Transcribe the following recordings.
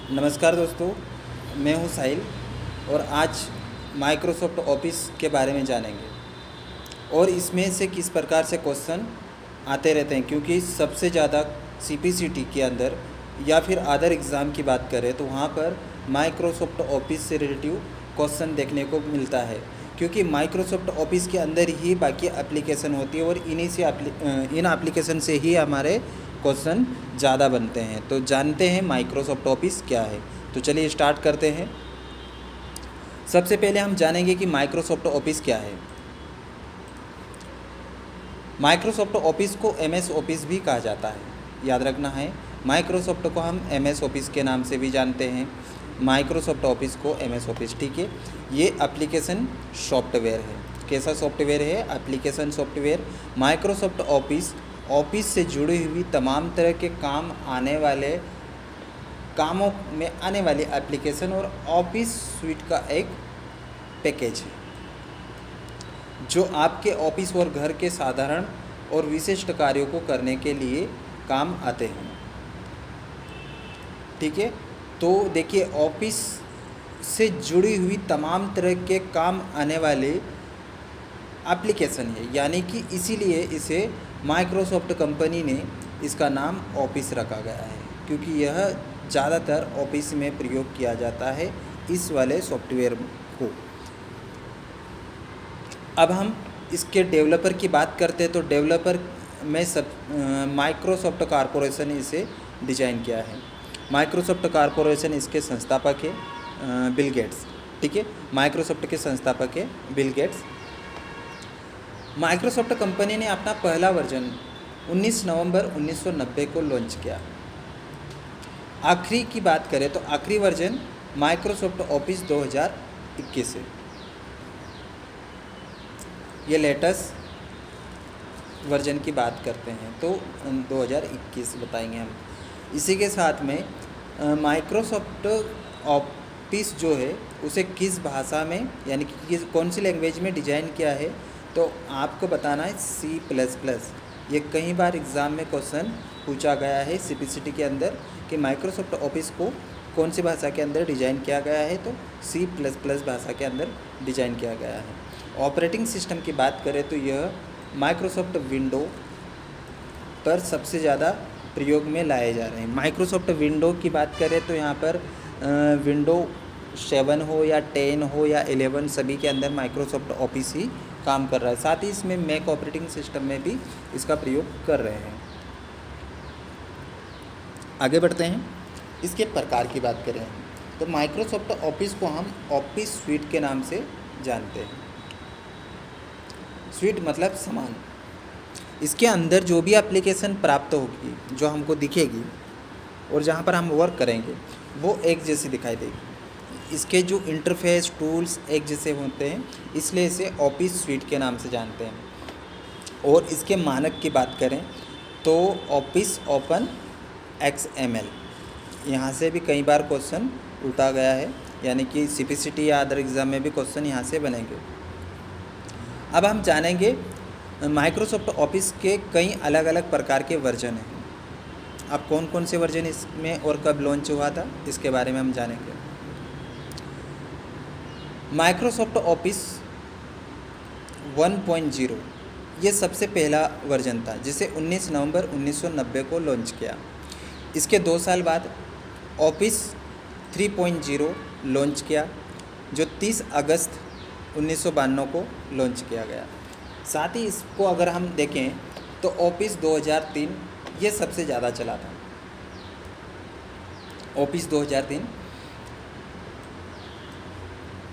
नमस्कार दोस्तों, मैं हूं साहिल और आज माइक्रोसॉफ्ट ऑफिस के बारे में जानेंगे और इसमें से किस प्रकार से क्वेश्चन आते रहते हैं। क्योंकि सबसे ज़्यादा सीपीसीटी के अंदर या फिर अदर एग्ज़ाम की बात करें तो वहाँ पर माइक्रोसॉफ्ट ऑफिस से रिलेटिव क्वेश्चन देखने को मिलता है। क्योंकि माइक्रोसॉफ्ट ऑफिस के अंदर ही बाकी एप्लीकेशन होती है और इन एप्लीकेशन से ही हमारे क्वेश्चन ज़्यादा बनते हैं। तो जानते हैं माइक्रोसॉफ्ट ऑफिस क्या है। तो चलिए स्टार्ट करते हैं। सबसे पहले हम जानेंगे कि माइक्रोसॉफ्ट ऑफिस क्या है। माइक्रोसॉफ्ट ऑफिस को एमएस ऑफिस भी कहा जाता है, याद रखना है। माइक्रोसॉफ्ट को हम एमएस ऑफिस के नाम से भी जानते हैं, माइक्रोसॉफ्ट ऑफिस को एमएस ऑफिस, ठीक है। ये एप्लीकेशन सॉफ्टवेयर है। कैसा सॉफ्टवेयर है? Application software. माइक्रोसॉफ्ट ऑफिस से जुड़ी हुई तमाम तरह के कामों में आने वाली एप्लीकेशन और ऑफिस स्वीट का एक पैकेज है जो आपके ऑफिस और घर के साधारण और विशिष्ट कार्यों को करने के लिए काम आते हैं, ठीक है। तो देखिए, ऑफिस से जुड़ी हुई तमाम तरह के काम आने वाले एप्लीकेशन है, यानी कि इसीलिए इसे माइक्रोसॉफ्ट कंपनी ने इसका नाम ऑफिस रखा गया है, क्योंकि यह ज़्यादातर ऑफिस में प्रयोग किया जाता है इस वाले सॉफ्टवेयर को। अब हम इसके डेवलपर की बात करते हैं तो डेवलपर में माइक्रोसॉफ्ट कॉरपोरेशन इसे डिज़ाइन किया है। माइक्रोसॉफ्ट कॉरपोरेशन इसके संस्थापक है बिल गेट्स, ठीक है। माइक्रोसॉफ्ट के संस्थापक है बिल गेट्स। माइक्रोसॉफ्ट कंपनी ने अपना पहला वर्जन 19 नवंबर 1990 को लॉन्च किया। आखिरी की बात करें तो आखिरी वर्जन माइक्रोसॉफ्ट ऑफिस 2021 है। ये लेटेस्ट वर्जन की बात करते हैं तो 2021 बताएंगे हम। इसी के साथ में माइक्रोसॉफ्ट ऑफिस जो है उसे किस भाषा में, यानी कि कौन सी लैंग्वेज में डिज़ाइन किया है, तो आपको बताना है C++। ये कई बार एग्ज़ाम में क्वेश्चन पूछा गया है सीपीसीटी के अंदर कि माइक्रोसॉफ्ट ऑफिस को कौन सी भाषा के अंदर डिज़ाइन किया गया है, तो C++ भाषा के अंदर डिज़ाइन किया गया है। ऑपरेटिंग सिस्टम की बात करें तो यह माइक्रोसॉफ्ट विंडो पर सबसे ज़्यादा प्रयोग में लाए जा रहे हैं। माइक्रोसॉफ्ट विंडो की बात करें तो यहाँ पर विंडो 7 हो या 10 हो या 11 सभी के अंदर माइक्रोसॉफ्ट ऑफिस ही काम कर रहा है। साथ ही इसमें मैक ऑपरेटिंग सिस्टम में भी इसका प्रयोग कर रहे हैं। आगे बढ़ते हैं। इसके प्रकार की बात करें तो माइक्रोसॉफ्ट ऑफिस को हम ऑफिस स्वीट के नाम से जानते हैं। स्वीट मतलब समान। इसके अंदर जो भी एप्लीकेशन प्राप्त होगी, जो हमको दिखेगी और जहाँ पर हम वर्क करेंगे वो एक जैसी दिखाई देगी। इसके जो इंटरफेस टूल्स एक जैसे होते हैं, इसलिए इसे ऑफिस स्वीट के नाम से जानते हैं। और इसके मानक की बात करें तो ऑफिस ओपन XML, यहाँ से भी कई बार क्वेश्चन उठा गया है, यानी कि सीपीसीटी या अदर एग्ज़ाम में भी क्वेश्चन यहाँ से बनेंगे। अब हम जानेंगे माइक्रोसॉफ्ट ऑफिस के कई अलग अलग प्रकार के वर्जन हैं। अब कौन कौन से वर्जन इसमें और कब लॉन्च हुआ था, इसके बारे में हम जानेंगे। माइक्रोसॉफ्ट ऑफिस 1.0 ये सबसे पहला वर्जन था, जिसे 19 नवंबर 1990 को लॉन्च किया। इसके 2 साल बाद ऑफिस 3.0 लॉन्च किया, जो 30 अगस्त 1992 को लॉन्च किया गया। साथ ही इसको अगर हम देखें तो ऑफिस 2003 ये सबसे ज़्यादा चला था। ऑफिस 2003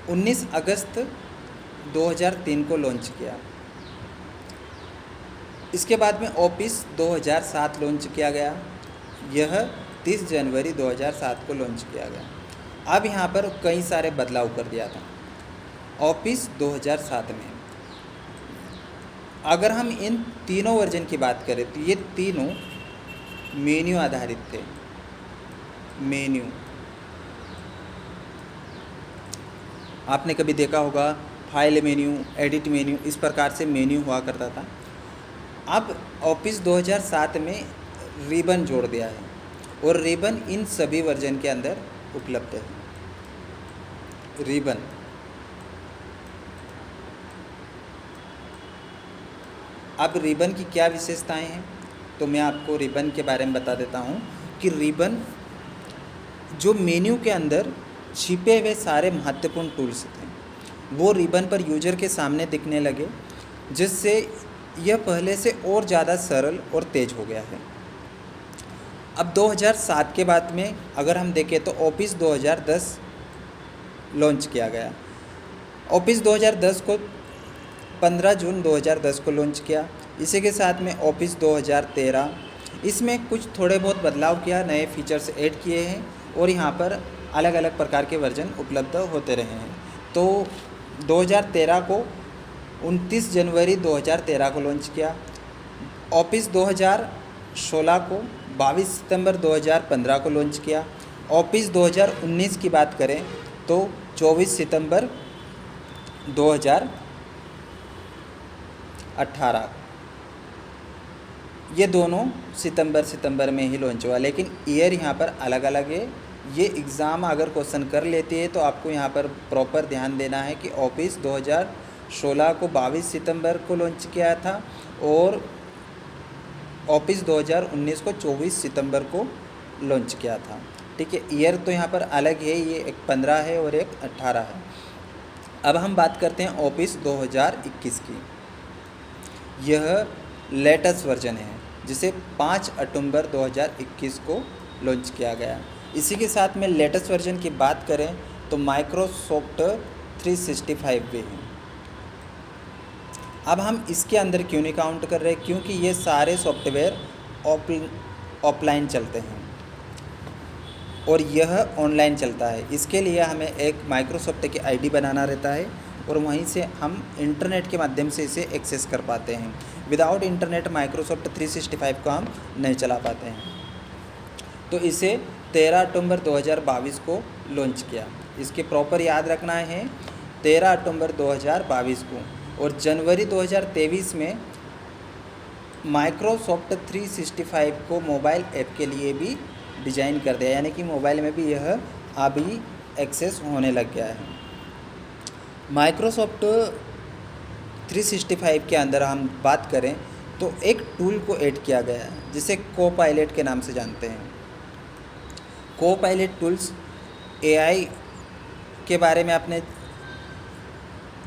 19 अगस्त 2003 को लॉन्च किया। इसके बाद में ऑफिस 2007 लॉन्च किया गया। यह 30 जनवरी 2007 को लॉन्च किया गया। अब यहाँ पर कई सारे बदलाव कर दिया था ऑफिस 2007 में। अगर हम इन तीनों वर्जन की बात करें तो ये तीनों मेन्यू आधारित थे। मेन्यू आपने कभी देखा होगा, फाइल मेन्यू, एडिट मेन्यू, इस प्रकार से मेन्यू हुआ करता था। अब ऑफिस 2007 में रिबन जोड़ दिया है और रिबन इन सभी वर्जन के अंदर उपलब्ध है। रिबन, अब रिबन की क्या विशेषताएं हैं, तो मैं आपको रिबन के बारे में बता देता हूं कि रिबन जो मेन्यू के अंदर छिपे हुए सारे महत्वपूर्ण टूल्स थे वो रिबन पर यूजर के सामने दिखने लगे, जिससे यह पहले से और ज़्यादा सरल और तेज़ हो गया है। अब 2007 के बाद में अगर हम देखें तो ऑफिस 2010 लॉन्च किया गया। ऑफिस 2010 को 15 जून 2010 को लॉन्च किया। इसी के साथ में ऑफिस 2013, इसमें कुछ थोड़े बहुत बदलाव किया, नए फीचर्स ऐड किए हैं और यहाँ पर अलग अलग प्रकार के वर्जन उपलब्ध होते रहे हैं। तो 2013 को 29 जनवरी 2013 को लॉन्च किया। ऑफिस 2016 को 22 सितंबर 2015 को लॉन्च किया। ऑफिस 2019 की बात करें तो 24 सितंबर 2018, ये दोनों सितंबर में ही लॉन्च हुआ, लेकिन ईयर यहाँ पर अलग अलग है। ये एग्ज़ाम अगर क्वेश्चन कर लेती है तो आपको यहाँ पर प्रॉपर ध्यान देना है कि ऑफिस 2016 को 22 सितंबर को लॉन्च किया था और ऑफिस 2019 को 24 सितंबर को लॉन्च किया था। ठीक है, ईयर तो यहाँ पर अलग है, ये एक 15 है और एक 18 है। अब हम बात करते हैं ऑफिस 2021 की। यह लेटेस्ट वर्जन है जिसे 5 अक्टूबर 2021 को लॉन्च किया गया। इसी के साथ में लेटेस्ट वर्जन की बात करें तो माइक्रोसॉफ्ट 365 भी है। अब हम इसके अंदर क्यों नहीं काउंट कर रहे, क्योंकि ये सारे सॉफ्टवेयर ऑफलाइन चलते हैं और यह ऑनलाइन चलता है। इसके लिए हमें एक माइक्रोसॉफ्ट की आईडी बनाना रहता है और वहीं से हम इंटरनेट के माध्यम से इसे एक्सेस कर पाते हैं। विदाउट इंटरनेट माइक्रोसॉफ्ट 365 को हम नहीं चला पाते हैं। तो इसे 13 अक्टूबर 2022 को लॉन्च किया। इसके प्रॉपर याद रखना है 13 अक्टूबर 2022 को। और जनवरी 2023 में माइक्रोसॉफ्ट 365 को मोबाइल ऐप के लिए भी डिज़ाइन कर दिया, यानी कि मोबाइल में भी यह अभी एक्सेस होने लग गया है। माइक्रोसॉफ्ट 365 के अंदर हम बात करें तो एक टूल को ऐड किया गया है जिसे कोपायलट के नाम से जानते हैं। कोपायलट टूल्स एआई के बारे में आपने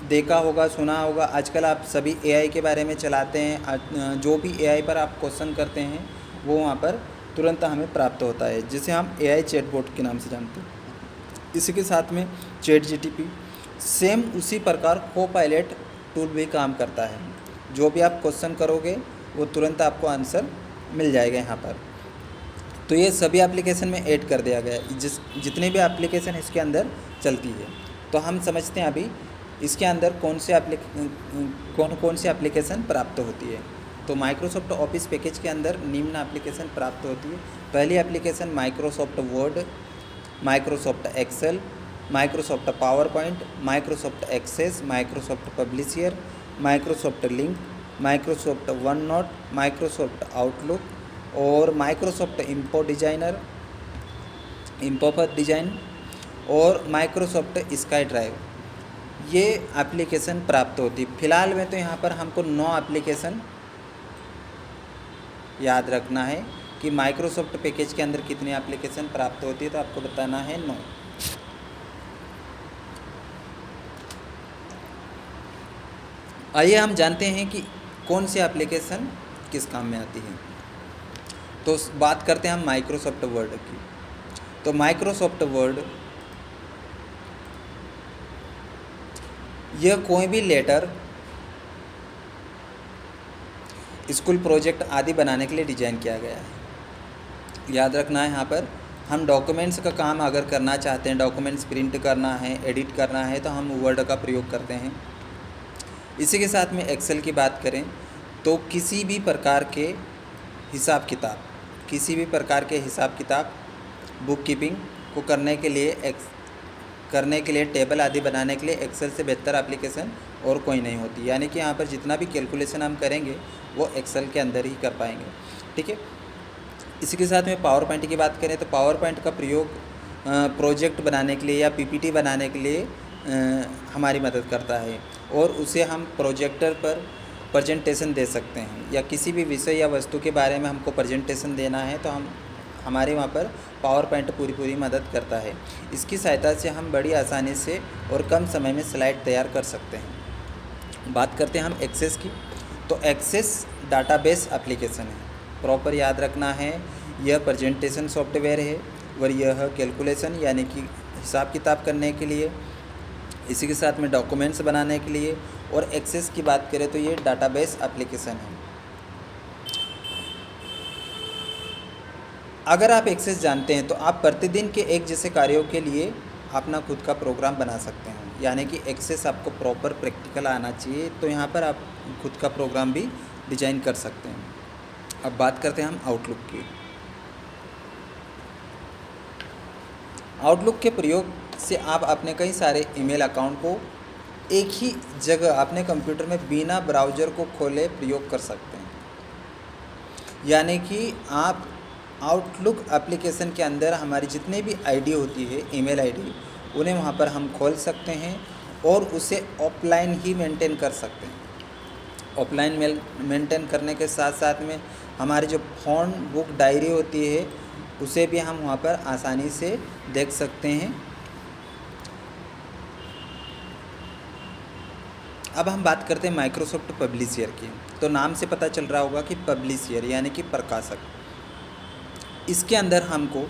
देखा होगा, सुना होगा। आजकल आप सभी एआई के बारे में चलाते हैं। जो भी एआई पर आप क्वेश्चन करते हैं वो वहाँ पर तुरंत हमें प्राप्त होता है, जिसे हम एआई चैटबॉट के नाम से जानते हैं। इसी के साथ में चैट जीटीपी सेम उसी प्रकार कोपायलट टूल भी काम करता है। जो भी आप क्वेश्चन करोगे वो तुरंत आपको आंसर मिल जाएगा यहाँ पर। तो ये सभी एप्लीकेशन में ऐड कर दिया गया है, जितने भी एप्लीकेशन इसके अंदर चलती है। तो हम समझते हैं अभी इसके अंदर कौन से एप्लीकेशन प्राप्त होती है। तो माइक्रोसॉफ्ट ऑफिस पैकेज के अंदर निम्न एप्लीकेशन प्राप्त होती है। पहली application Microsoft Word, Microsoft Excel, Microsoft PowerPoint, Microsoft Access, Microsoft Publisher, Microsoft Lync, Microsoft OneNote, Microsoft Outlook और माइक्रोसॉफ्ट इंफो पर डिज़ाइन और माइक्रोसॉफ्ट स्काई ड्राइव, ये एप्लीकेशन प्राप्त होती है। फ़िलहाल में तो यहाँ पर हमको 9 एप्लीकेशन याद रखना है कि माइक्रोसॉफ्ट पैकेज के अंदर कितनी एप्लीकेशन प्राप्त होती है, तो आपको बताना है 9। आइए हम जानते हैं कि कौन सी एप्लीकेशन किस काम में आती है। तो बात करते हैं हम माइक्रोसॉफ्ट वर्ड की। तो माइक्रोसॉफ्ट वर्ड यह कोई भी लेटर, स्कूल प्रोजेक्ट आदि बनाने के लिए डिज़ाइन किया गया है। याद रखना है यहाँ पर हम डॉक्यूमेंट्स का काम अगर करना चाहते हैं, डॉक्यूमेंट्स प्रिंट करना है, एडिट करना है, तो हम वर्ड का प्रयोग करते हैं। इसी के साथ में एक्सेल की बात करें तो किसी भी प्रकार के हिसाब किताब बुक कीपिंग को करने के लिए टेबल आदि बनाने के लिए एक्सेल से बेहतर एप्लीकेशन और कोई नहीं होती। यानी कि यहाँ पर जितना भी कैलकुलेशन हम करेंगे वो एक्सेल के अंदर ही कर पाएंगे। ठीक है, इसी के साथ में पावर पॉइंट की बात करें तो पावर पॉइंट का प्रयोग प्रोजेक्ट बनाने के लिए या पीपीटी बनाने के लिए हमारी मदद करता है, और उसे हम प्रोजेक्टर पर प्रेजेंटेशन दे सकते हैं, या किसी भी विषय या वस्तु के बारे में हमको प्रेजेंटेशन देना है तो हमारे वहाँ पर पावर पॉइंट पूरी मदद करता है। इसकी सहायता से हम बड़ी आसानी से और कम समय में स्लाइड तैयार कर सकते हैं। बात करते हैं हम एक्सेस की, तो एक्सेस डाटाबेस एप्लीकेशन है। प्रॉपर याद रखना है, यह प्रेजेंटेशन सॉफ्टवेयर है और यह कैलकुलेशन यानी कि हिसाब किताब करने के लिए, इसी के साथ में डॉक्यूमेंट्स बनाने के लिए, और एक्सेस की बात करें तो ये डाटाबेस एप्लीकेशन है। अगर आप एक्सेस जानते हैं तो आप प्रतिदिन के एक जैसे कार्यों के लिए अपना खुद का प्रोग्राम बना सकते हैं, यानी कि एक्सेस आपको प्रॉपर प्रैक्टिकल आना चाहिए, तो यहाँ पर आप खुद का प्रोग्राम भी डिजाइन कर सकते हैं। अब बात करते हैं हम आउटलुक की। आउटलुक के प्रयोग से आप अपने कई सारे ईमेल अकाउंट को एक ही जगह अपने कंप्यूटर में बिना ब्राउज़र को खोले प्रयोग कर सकते हैं, यानी कि आप आउटलुक एप्लीकेशन के अंदर हमारी जितनी भी आईडी होती है, ईमेल आईडी, उन्हें वहाँ पर हम खोल सकते हैं और उसे ऑफलाइन ही मेंटेन कर सकते हैं। ऑफलाइन मेंटेन करने के साथ साथ में हमारी जो फ़ोन बुक डायरी होती है उसे भी हम वहाँ पर आसानी से देख सकते हैं। अब हम बात करते हैं माइक्रोसॉफ्ट पब्लिशर की। तो नाम से पता चल रहा होगा कि पब्लिशर यानी कि प्रकाशक। इसके अंदर हमको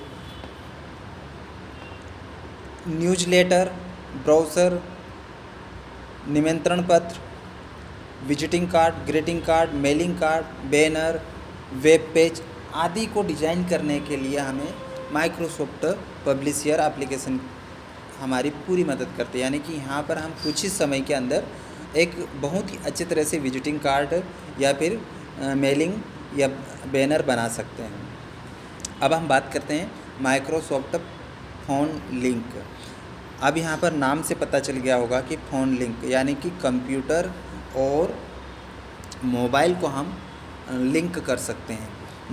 न्यूज़लेटर, ब्राउज़र, निमंत्रण पत्र, visiting card, greeting card, mailing card, banner, web page आदि को डिज़ाइन करने के लिए हमें माइक्रोसॉफ्ट पब्लिशर एप्लीकेशन हमारी पूरी मदद करती है। यानी कि यहाँ पर हम कुछ ही समय के अंदर एक बहुत ही अच्छी तरह से विजिटिंग कार्ड या फिर मेलिंग या बैनर बना सकते हैं। अब हम बात करते हैं माइक्रोसॉफ्ट फ़ोन लिंक। अब यहाँ पर नाम से पता चल गया होगा कि फ़ोन लिंक यानी कि कंप्यूटर और मोबाइल को हम लिंक कर सकते हैं,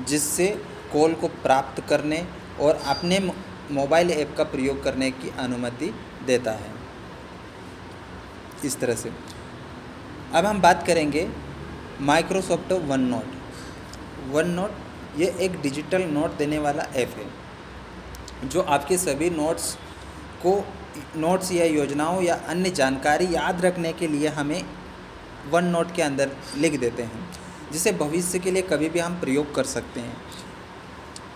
जिससे कॉल को प्राप्त करने और अपने मोबाइल ऐप का प्रयोग करने की अनुमति देता है। इस तरह से अब हम बात करेंगे माइक्रोसॉफ्ट वन नोट। ये एक डिजिटल नोट देने वाला ऐप है जो आपके सभी नोट्स या योजनाओं या अन्य जानकारी याद रखने के लिए हमें वन नोट के अंदर लिख देते हैं, जिसे भविष्य के लिए कभी भी हम प्रयोग कर सकते हैं।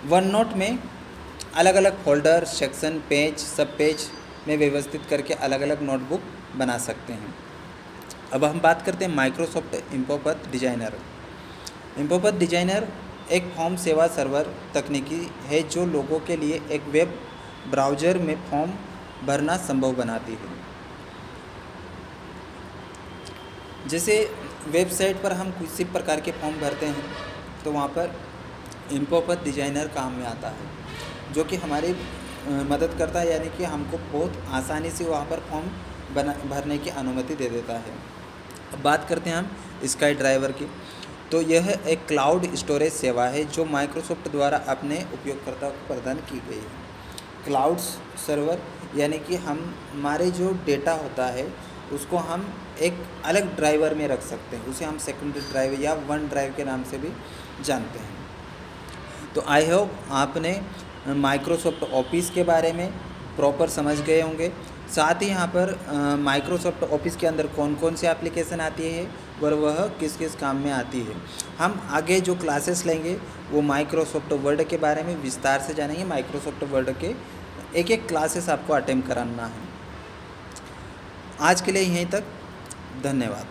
वन नोट में अलग अलग फोल्डर, सेक्शन, पेज, सब पेज में व्यवस्थित करके अलग अलग नोटबुक बना सकते हैं। अब हम बात करते हैं माइक्रोसॉफ्ट इंफोपथ डिजाइनर। इंफोपथ डिजाइनर एक फॉर्म सेवा सर्वर तकनीकी है जो लोगों के लिए एक वेब ब्राउज़र में फॉर्म भरना संभव बनाती है। जैसे वेबसाइट पर हम किसी प्रकार के फॉर्म भरते हैं तो वहाँ पर इंफोपथ डिजाइनर काम में आता है, जो कि हमारी मदद करता है, यानी कि हमको बहुत आसानी से वहाँ पर फॉर्म भरने की अनुमति दे देता है। अब बात करते हैं हम स्काई ड्राइवर की। तो यह एक क्लाउड स्टोरेज सेवा है जो माइक्रोसॉफ्ट द्वारा अपने उपयोगकर्ता को प्रदान की गई है। क्लाउड सर्वर यानी कि हमारे जो डेटा होता है उसको हम एक अलग ड्राइवर में रख सकते हैं, उसे हम सेकेंडरी ड्राइव या वन ड्राइव के नाम से भी जानते हैं। तो आई होप आपने माइक्रोसॉफ्ट ऑफिस के बारे में प्रॉपर समझ गए होंगे। साथ ही यहाँ पर माइक्रोसॉफ्ट ऑफिस के अंदर कौन कौन सी एप्लीकेशन आती है और वह किस किस काम में आती है। हम आगे जो क्लासेस लेंगे वो माइक्रोसॉफ्ट वर्ड के बारे में विस्तार से जानेंगे। माइक्रोसॉफ्ट वर्ड के एक क्लासेस आपको अटेम्प्ट कराना है। आज के लिए यहीं तक, धन्यवाद।